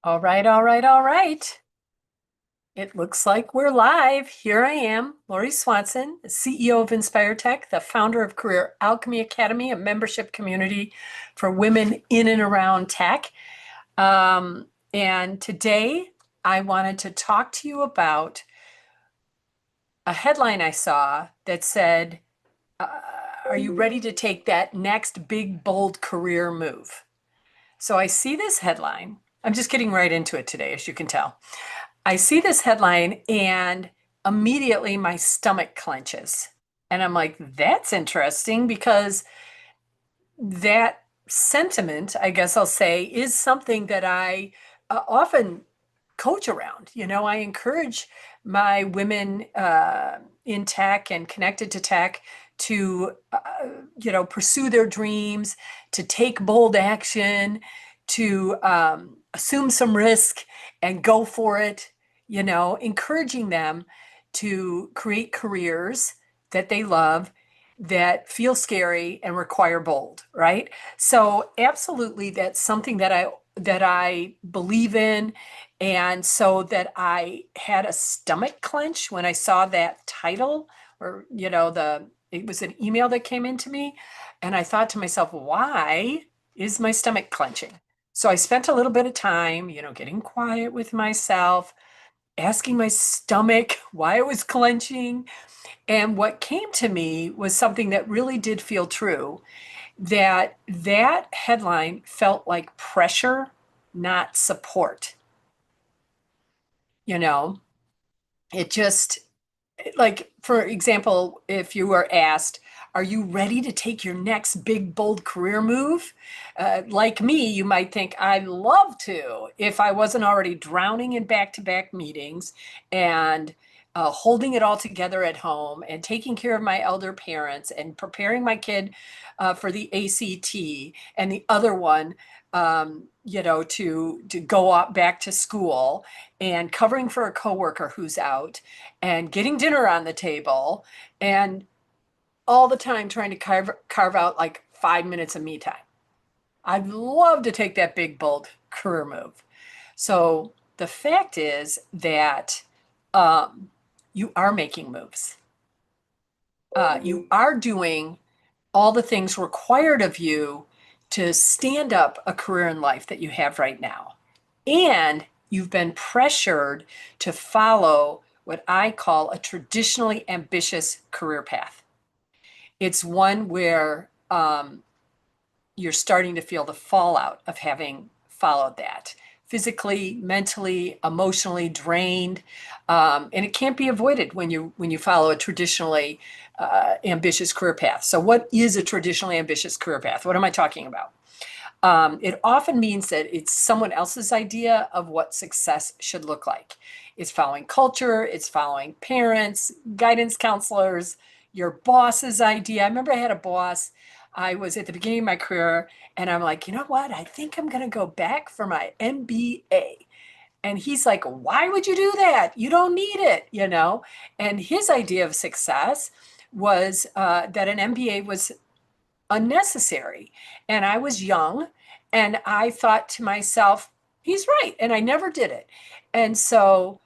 All right, all right, all right. It looks like we're live. Here I am, Lori Swanson, the CEO of Inspire Tech, the founder of Career Alchemy Academy, a membership community for women in and around tech. And today I wanted to talk to you about a headline I saw that said, are you ready to take that next big, bold career move? So I see this headline. I'm just getting right into it today, as you can tell. I see this headline and immediately my stomach clenches. And I'm like, that's interesting because that sentiment, I guess I'll say, is something that I often coach around. I encourage my women in tech and connected to tech to, pursue their dreams, to take bold action, to assume some risk and go for it, encouraging them to create careers that they love that feel scary and require bold, right? So absolutely that's something that I believe in. And so that I had a stomach clench when I saw that title or it was an email that came into me and I thought to myself, why is my stomach clenching? So I spent a little bit of time, getting quiet with myself, asking my stomach why it was clenching. And what came to me was something that really did feel true, that headline felt like pressure, not support. You know, it just, like, for example, if you were asked, are you ready to take your next big, bold career move? Like me, you might think, I'd love to if I wasn't already drowning in back-to-back meetings and holding it all together at home and taking care of my elder parents and preparing my kid for the ACT and the other one, to go up back to school and covering for a coworker who's out and getting dinner on the table and all the time trying to carve out like 5 minutes of me time. I'd love to take that big, bold career move. So the fact is that you are making moves. You are doing all the things required of you to stand up a career in life that you have right now. And you've been pressured to follow what I call a traditionally ambitious career path. It's one where you're starting to feel the fallout of having followed that physically, mentally, emotionally drained, and it can't be avoided when you follow a traditionally ambitious career path. So, what is a traditionally ambitious career path? What am I talking about? It often means that it's someone else's idea of what success should look like. It's following culture, it's following parents, guidance counselors, your boss's idea. I remember I had a boss. I was at the beginning of my career, and I'm like, you know what? I think I'm going to go back for my MBA. And he's like, why would you do that? You don't need it. And his idea of success was that an MBA was unnecessary. And I was young and I thought to myself, he's right. And I never did it. And so,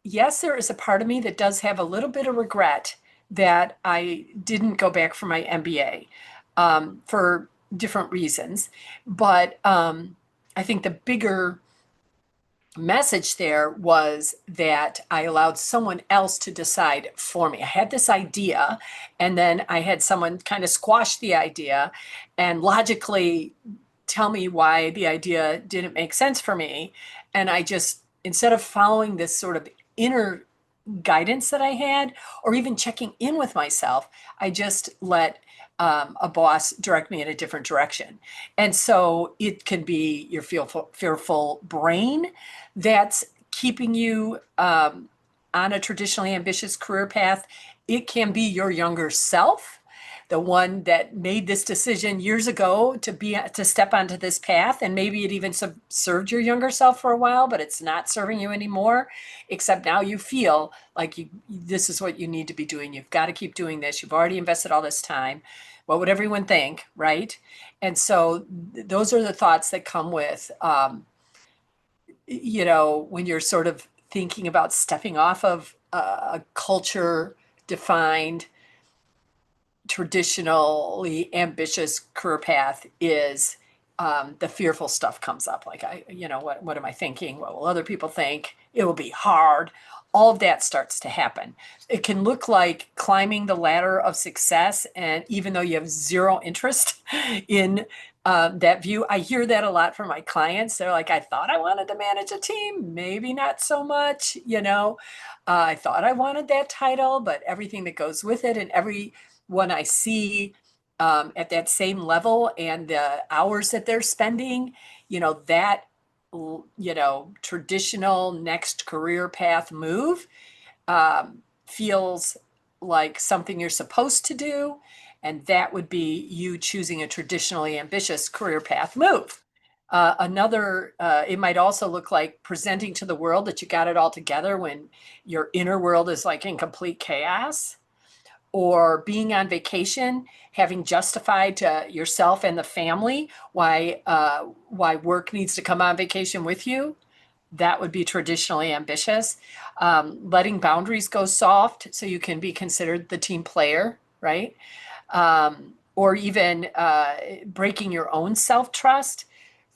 yes, there is a part of me that does have a little bit of regret that I didn't go back for my MBA for different reasons. But I think the bigger message there was that I allowed someone else to decide for me. I had this idea, and then I had someone kind of squash the idea and logically tell me why the idea didn't make sense for me. And I just, instead of following this sort of inner guidance that I had, or even checking in with myself, I just let a boss direct me in a different direction. And so it can be your fearful brain that's keeping you on a traditionally ambitious career path. It can be your younger self, the one that made this decision years ago to step onto this path, and maybe it even served your younger self for a while, but it's not serving you anymore. Except now you feel like this is what you need to be doing. You've got to keep doing this. You've already invested all this time. What would everyone think, right? And so those are the thoughts that come with when you're sort of thinking about stepping off of a culture defined, traditionally ambitious career path is the fearful stuff comes up. Like, what am I thinking? What will other people think? It will be hard. All of that starts to happen. It can look like climbing the ladder of success, and even though you have zero interest in that view, I hear that a lot from my clients. They're like, I thought I wanted to manage a team, maybe not so much. I thought I wanted that title, but everything that goes with it, and everyone I see at that same level and the hours that they're spending, that traditional next career path move feels like something you're supposed to do. And that would be you choosing a traditionally ambitious career path move. It might also look like presenting to the world that you got it all together when your inner world is like in complete chaos, or being on vacation, having justified to yourself and the family why work needs to come on vacation with you. That would be traditionally ambitious. Letting boundaries go soft so you can be considered the team player, right? Or even breaking your own self-trust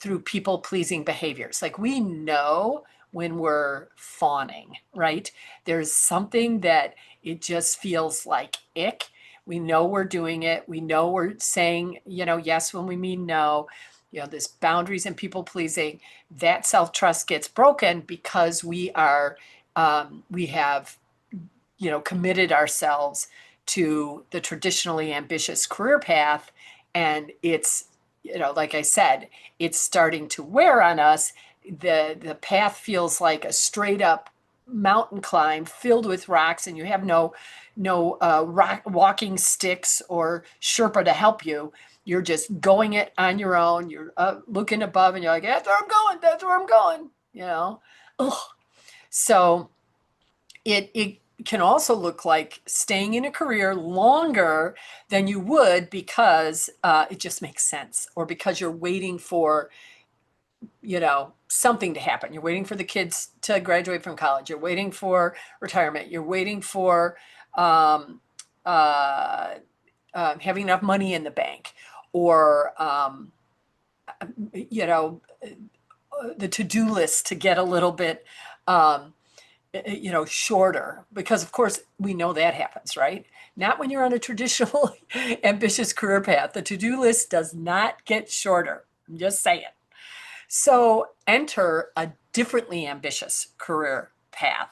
through people-pleasing behaviors. Like, we know when we're fawning, right? There's something that it just feels like ick. We know we're doing it. We know we're saying, yes when we mean no. This boundaries and people pleasing, that self-trust gets broken because we have, committed ourselves to the traditionally ambitious career path. And it's, like I said, it's starting to wear on us. The path feels like a straight up mountain climb filled with rocks, and you have no rock walking sticks or Sherpa to help you. You're just going it on your own. You're looking above and you're like, that's where I'm going. That's where I'm going. Ugh. So it can also look like staying in a career longer than you would because it just makes sense, or because you're waiting for something to happen. You're waiting for the kids to graduate from college. You're waiting for retirement. You're waiting for having enough money in the bank, or the to-do list to get a little bit shorter, because of course we know that happens, right? Not when you're on a traditional ambitious career path. The to-do list does not get shorter. I'm just saying. So enter a differently ambitious career path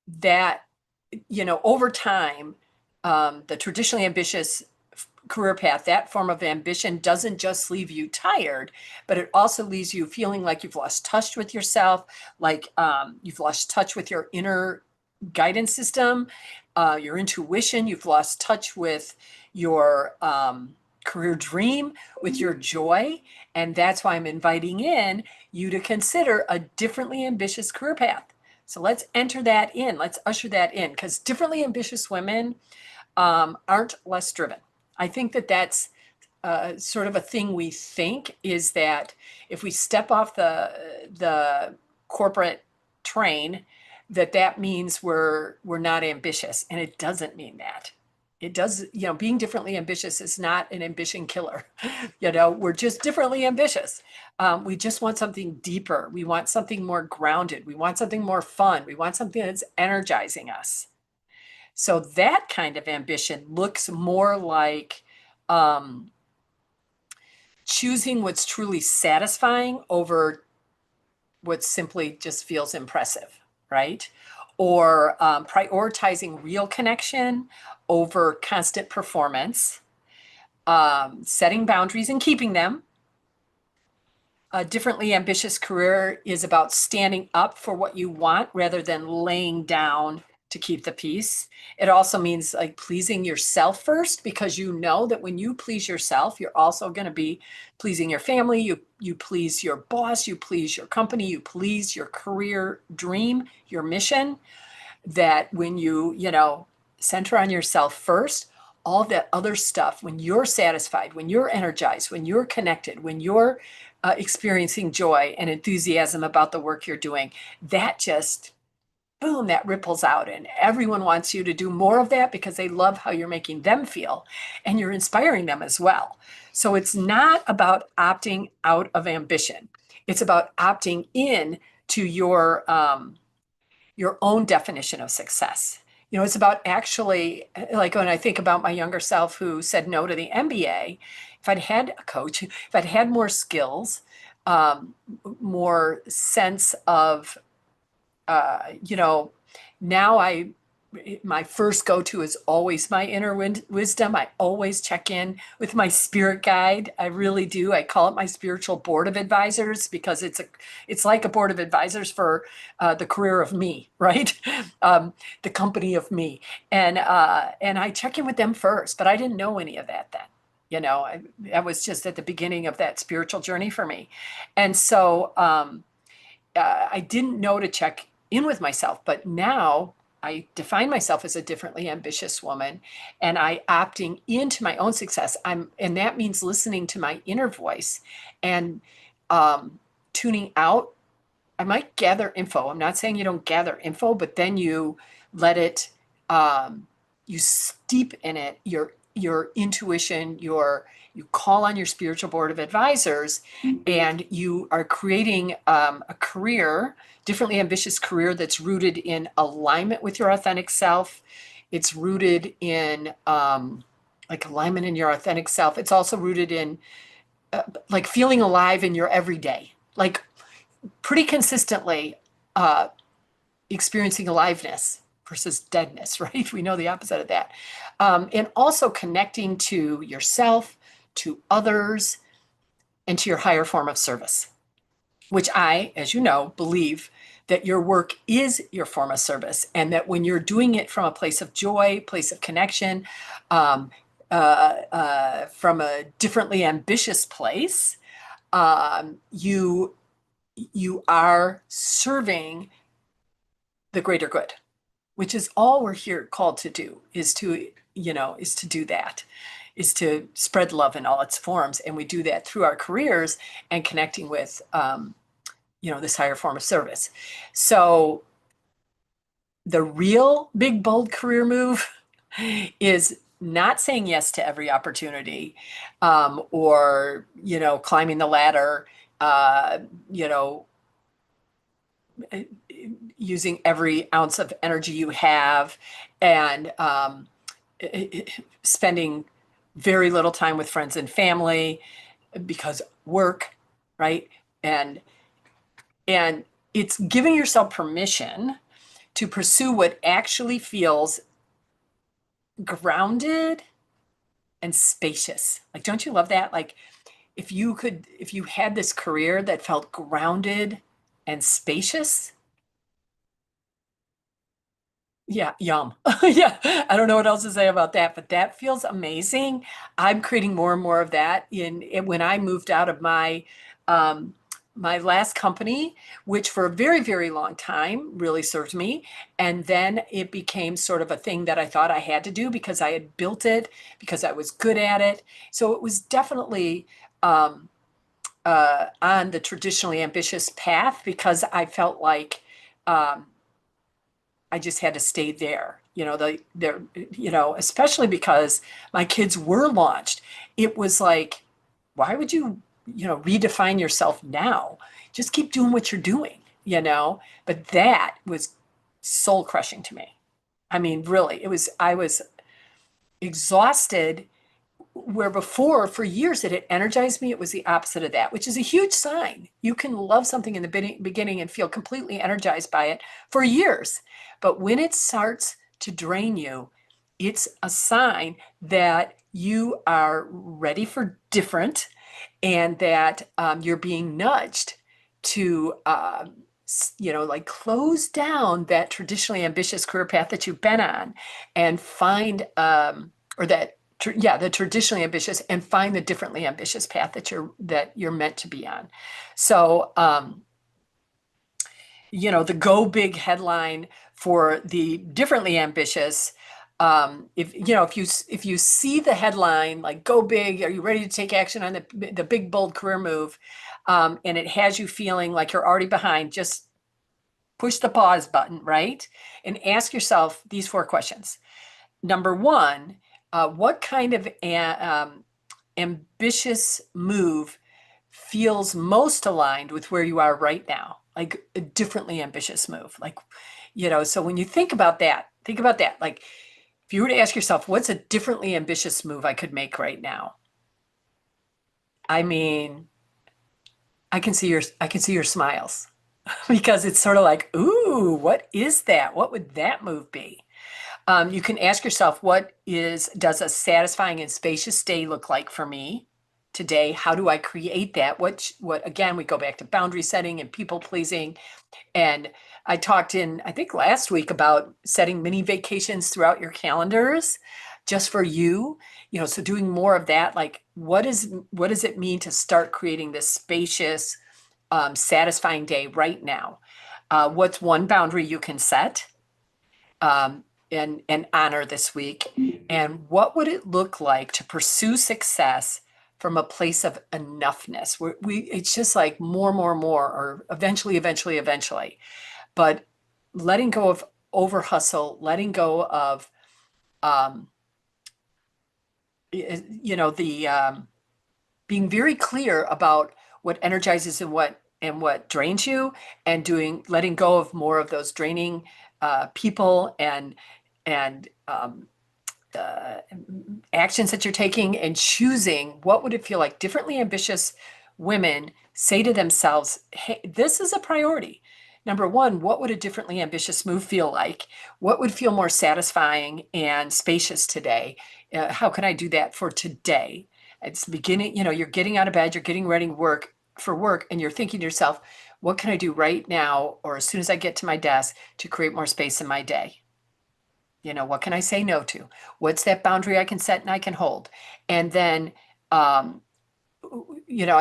that, over time, the traditionally ambitious career path, that form of ambition, doesn't just leave you tired, but it also leaves you feeling like you've lost touch with yourself, like you've lost touch with your inner guidance system, your intuition. You've lost touch with your career dream, with your joy. And that's why I'm inviting in you to consider a differently ambitious career path. So let's enter that in. Let's usher that in, because differently ambitious women aren't less driven. I think that that's sort of a thing we think, is that if we step off the corporate train, that means we're not ambitious, and it doesn't mean that. It does, being differently ambitious is not an ambition killer. We're just differently ambitious. We just want something deeper. We want something more grounded. We want something more fun. We want something that's energizing us. So that kind of ambition looks more like choosing what's truly satisfying over what simply just feels impressive, right? Or prioritizing real connection over constant performance, setting boundaries and keeping them. A differently ambitious career is about standing up for what you want rather than laying down to keep the peace. It also means like pleasing yourself first, because you know that when you please yourself, you're also going to be pleasing your family. You please your boss, you please your company, you please your career dream, your mission. That when you center on yourself first, all that other stuff, when you're satisfied, when you're energized, when you're connected, when you're experiencing joy and enthusiasm about the work you're doing, that just boom, that ripples out. And everyone wants you to do more of that because they love how you're making them feel and you're inspiring them as well. So it's not about opting out of ambition. It's about opting in to your own definition of success. It's about actually, like when I think about my younger self who said no to the MBA, if I'd had a coach, if I'd had more skills, more sense of you know, now my first go-to is always my inner wisdom. I always check in with my spirit guide. I really do. I call it my spiritual board of advisors because it's like a board of advisors for the career of me, right? The company of me, and I check in with them first. But I didn't know any of that then. I was just at the beginning of that spiritual journey for me, and so I didn't know to check in with myself, but now I define myself as a differently ambitious woman, and I opting into my own success. And that means listening to my inner voice and tuning out. I might gather info. I'm not saying you don't gather info, but then you let it, you steep in it, your intuition, you call on your spiritual board of advisors, and you are creating a career, differently ambitious career that's rooted in alignment with your authentic self. It's rooted in like alignment in your authentic self. It's also rooted in like feeling alive in your everyday, like pretty consistently experiencing aliveness versus deadness, right? We know the opposite of that. And also connecting to yourself, to others, and to your higher form of service, which I, as you know, believe that your work is your form of service, and that when you're doing it from a place of joy, place of connection, from a differently ambitious place, you are serving the greater good, which is all we're here called to do, is to do that, is to spread love in all its forms. And we do that through our careers and connecting with, this higher form of service. So the real big, bold career move is not saying yes to every opportunity, or, climbing the ladder, you know, using every ounce of energy you have, and spending very little time with friends and family because work, right? And it's giving yourself permission to pursue what actually feels grounded and spacious. Like, don't you love that? Like, if you had this career that felt grounded and spacious, yeah, yum. Yeah, I don't know what else to say about that, but that feels amazing. I'm creating more and more of that when I moved out of um, my last company, which for a very, very long time really served me. And then it became sort of a thing that I thought I had to do because I had built it, because I was good at it. So it was definitely um, on the traditionally ambitious path because I felt like um, I just had to stay there. Especially because my kids were launched. It was like, why would redefine yourself now? Just keep doing what you're doing. But that was soul crushing to me. I mean, really, I was exhausted where before for years it had energized me. It was the opposite of that, which is a huge sign. You can love something in the beginning and feel completely energized by it for years. But when it starts to drain you, it's a sign that you are ready for different, and that you're being nudged to, like close down that traditionally ambitious career path that you've been on and find, or that the traditionally ambitious, and find the differently ambitious path that you're meant to be on. So, the go big headline for the differently ambitious If you see the headline like "Go big," are you ready to take action on the big bold career move, and it has you feeling like you're already behind, just push the pause button, right? And ask yourself these 4 questions. Number one, what kind of ambitious move feels most aligned with where you are right now? Like a differently ambitious move. Like, so when you think about that, Like, if you were to ask yourself, what's a differently ambitious move I could make right now? I mean, I can see your smiles because it's sort of like, ooh, what is that? What would that move be? You can ask yourself, does a satisfying and spacious day look like for me today? How do I create that? Again, we go back to boundary setting and people pleasing. And I talked I think last week about setting mini vacations throughout your calendars just for you, so doing more of that. Like, what does it mean to start creating this spacious, satisfying day right now? What's one boundary you can set? And honor this week? And what would it look like to pursue success from a place of enoughness? It's just like more, or eventually. But letting go of over hustle, letting go of, the being very clear about what energizes and what drains you, and letting go of more of those draining people and actions that you're taking, and choosing what would it feel like. Differently ambitious women say to themselves, hey, this is a priority. Number one, what would a differently ambitious move feel like? What would feel more satisfying and spacious today? How can I do that for today? It's the beginning, you're getting out of bed, you're getting ready for work, and you're thinking to yourself, what can I do right now or as soon as I get to my desk to create more space in my day? What can I say no to? What's that boundary I can set and I can hold? And then, I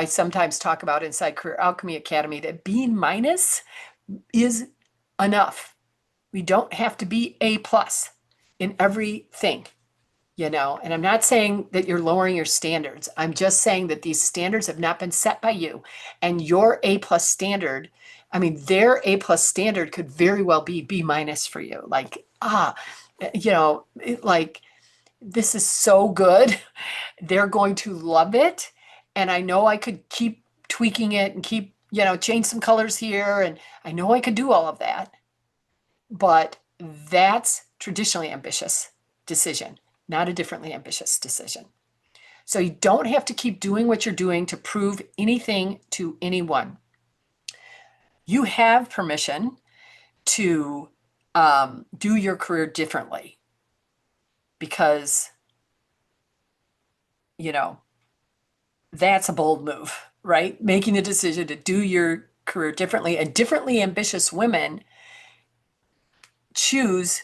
sometimes talk about inside Career Alchemy Academy that B- is enough. We don't have to be A+ in everything, and I'm not saying that you're lowering your standards. I'm just saying that these standards have not been set by you, and your A+ standard, their A+ standard could very well be B- for you. Like, like, this is so good. They're going to love it. And I know I could keep tweaking it and keep, change some colors here. And I know I could do all of that. But that's traditionally ambitious decision, not a differently ambitious decision. So you don't have to keep doing what you're doing to prove anything to anyone. You have permission to do your career differently, because, that's a bold move, right? Making the decision to do your career differently. And differently ambitious women choose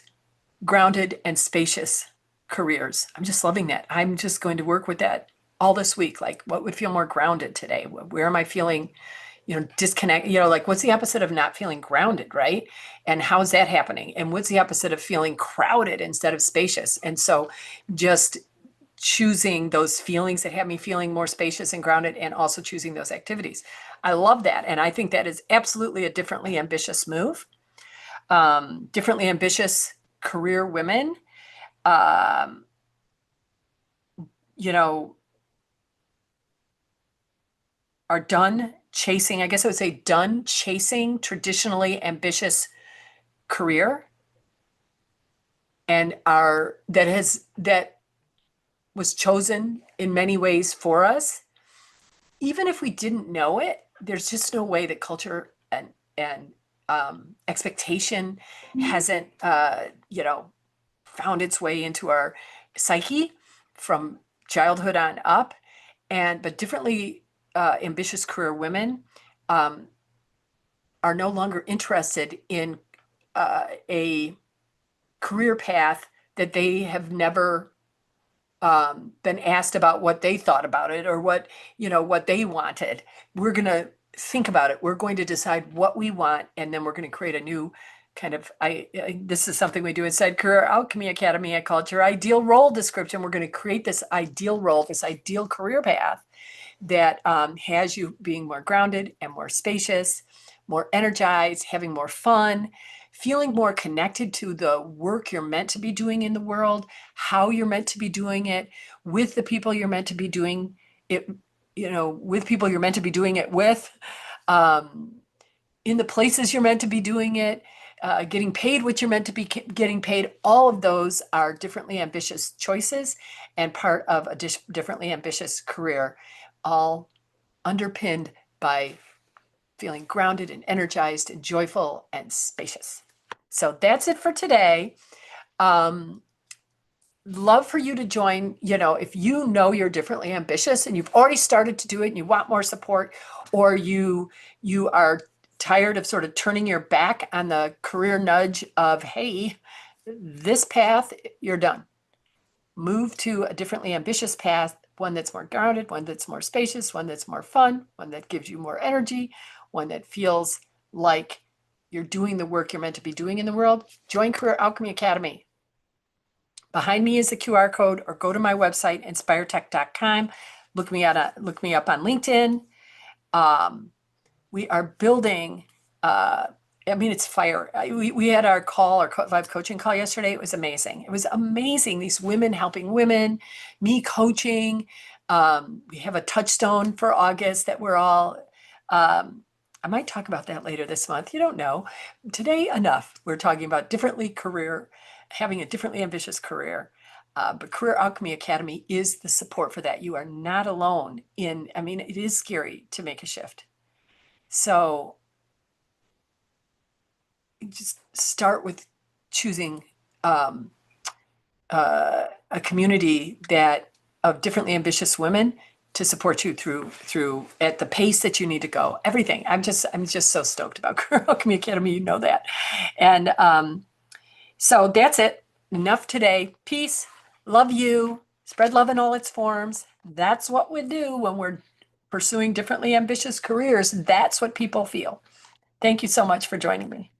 grounded and spacious careers. I'm just loving that. I'm just going to work with that all this week. Like, what would feel more grounded today? Where am I feeling, disconnect? Like, what's the opposite of not feeling grounded, right? And how is that happening? And what's the opposite of feeling crowded instead of spacious? And so just choosing those feelings that have me feeling more spacious and grounded, and also choosing those activities. I love that. And I think that is absolutely a differently ambitious move. Differently ambitious career women, um, you know, are done chasing, I guess I would say, done chasing traditionally ambitious career, and that was chosen in many ways for us. Even if we didn't know it, there's just no way that culture and expectation hasn't, found its way into our psyche from childhood on up. But differently ambitious career women are no longer interested in a career path that they have never been asked about what they thought about it, or what they wanted. We're going to think about it. We're going to decide what we want, and then we're going to create a new this is something we do inside Career Alchemy Academy. I call it your ideal role description. We're going to create this ideal role, this ideal career path that has you being more grounded and more spacious, more energized, having more fun, feeling more connected to the work you're meant to be doing in the world, how you're meant to be doing it, with the people you're meant to be doing it, with people you're meant to be doing it with, in the places you're meant to be doing it, getting paid what you're meant to be getting paid. All of those are differently ambitious choices and part of a differently ambitious career, all underpinned by feeling grounded and energized and joyful and spacious. So that's it for today. Love for you to join, if you know you're differently ambitious and you've already started to do it and you want more support, or you are tired of sort of turning your back on the career nudge of, hey, this path, you're done. Move to a differently ambitious path, one that's more grounded, one that's more spacious, one that's more fun, one that gives you more energy, one that feels like you're doing the work you're meant to be doing in the world. Join Career Alchemy Academy. Behind me is the QR code, or go to my website, inspiretech.com. Look me up on LinkedIn. We are building, it's fire. We had our live coaching call yesterday. It was amazing. It was amazing. These women helping women, me coaching. We have a touchstone for August that we're all, I might talk about that later this month. You don't know. Today, enough. We're talking about having a differently ambitious career. But Career Alchemy Academy is the support for that. You are not alone it is scary to make a shift. So just start with choosing a community of differently ambitious women to support you through at the pace that you need to go. Everything. I'm just so stoked about Career Alchemy Academy. You know that. And so that's it. Enough today. Peace. Love you. Spread love in all its forms. That's what we do when we're pursuing differently ambitious careers. That's what people feel. Thank you so much for joining me.